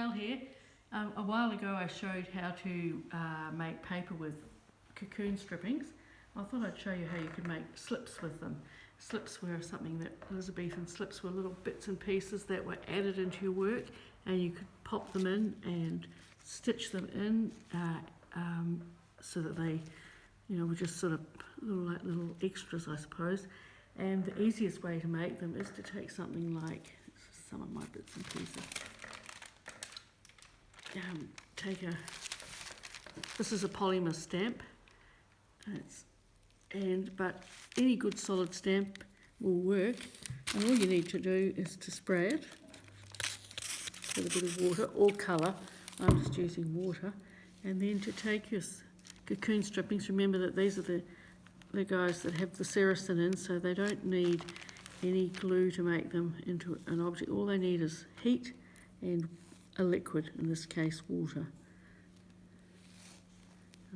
Gail here. A while ago I showed how to make paper with cocoon strippings. I thought I'd show you how you could make slips with them. Slips were something that Elizabethan slips were little bits and pieces that were added into your work, and you could pop them in and stitch them in so that they, were just sort of little extras, I suppose. And the easiest way to make them is to take something like some of my bits and pieces. This is a polymer stamp, but any good solid stamp will work, and all you need to do is to spray it with a bit of water or colour. I'm just using water, and then to take your cocoon strippings. Remember that these are the guys that have the sericin in, so they don't need any glue to make them into an object. All they need is heat and a liquid, in this case water.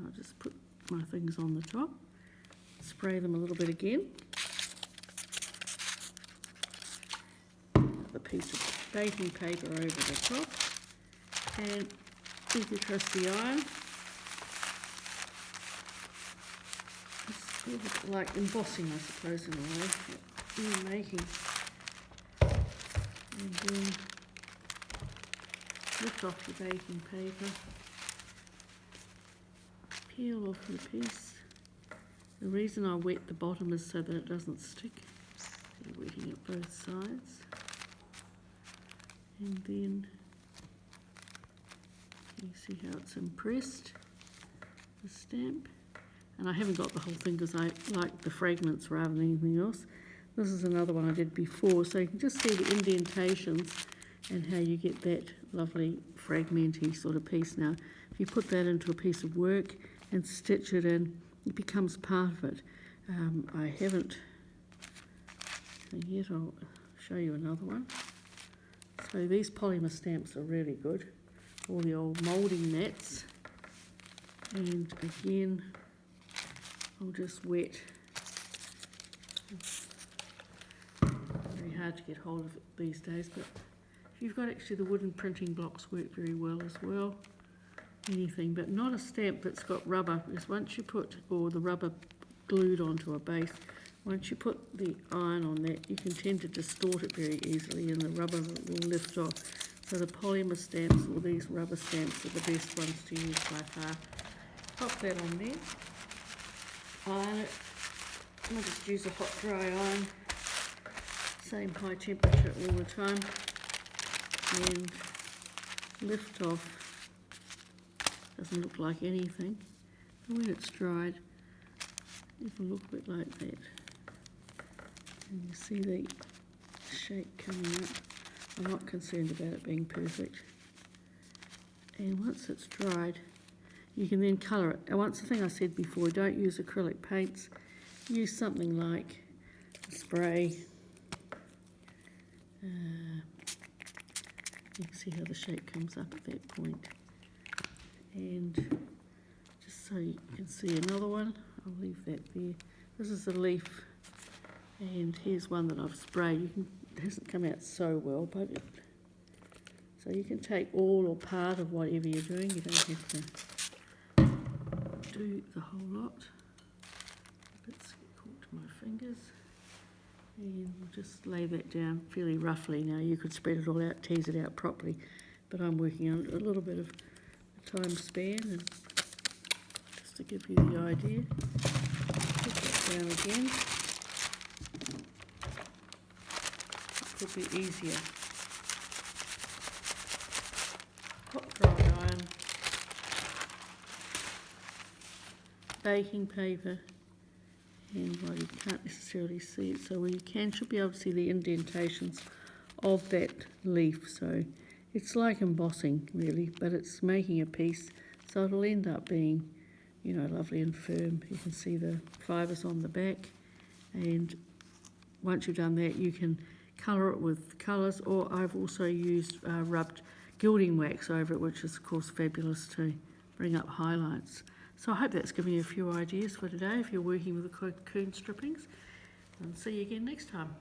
I'll just put my things on the top, spray them a little bit again. The piece of baking paper over the top, and with your trusty iron. It's sort of like embossing, I suppose, in a way, that you're making. And then lift off the baking paper. Peel off your piece. The reason I wet the bottom is so that it doesn't stick. So you're wetting it both sides. And then you see how it's impressed, the stamp. And I haven't got the whole thing because I like the fragments rather than anything else. This is another one I did before, so you can just see the indentations and how you get that lovely fragmenty sort of piece. Now, if you put that into a piece of work and stitch it in, it becomes part of it. I haven't yet. I'll show you another one. So these polymer stamps are really good, all the old moulding mats. And again, I'll just wet. Very hard to get hold of it these days, but if you've got actually the wooden printing blocks work very well as well. Anything, but not a stamp that's got rubber, because once you put, or the rubber glued onto a base, once you put the iron on that, you can tend to distort it very easily and the rubber will lift off. So the polymer stamps, or these rubber stamps, are the best ones to use by far. Pop that on there, iron it. I'll just use a hot dry iron, same high temperature all the time, and lift off. Doesn't look like anything. And when it's dried, it'll look a bit like that. And you see the shape coming up. I'm not concerned about it being perfect. And once it's dried, you can then colour it. And once the thing I said before, don't use acrylic paints. Use something like a spray. You can see how the shape comes up at that point. And just so you can see another one, I'll leave that there. This is a leaf, and here's one that I've sprayed. It hasn't come out so well, but so you can take all or part of whatever you're doing. You don't have to do the whole lot. Bits get caught to my fingers, and we'll just lay that down fairly roughly. Now you could spread it all out, tease it out properly, but I'm working on a little bit of time span, and just to give you the idea, put that down again. It could be easier. Hot dry iron, baking paper, and well, you can't necessarily see it, so where you can, should be able to see the indentations of that leaf. So it's like embossing really, but it's making a piece, so it'll end up being, lovely and firm. You can see the fibres on the back, and once you've done that, you can colour it with colours, or I've also used rubbed gilding wax over it, which is of course fabulous to bring up highlights. So I hope that's given you a few ideas for today if you're working with the cocoon strippings, and see you again next time.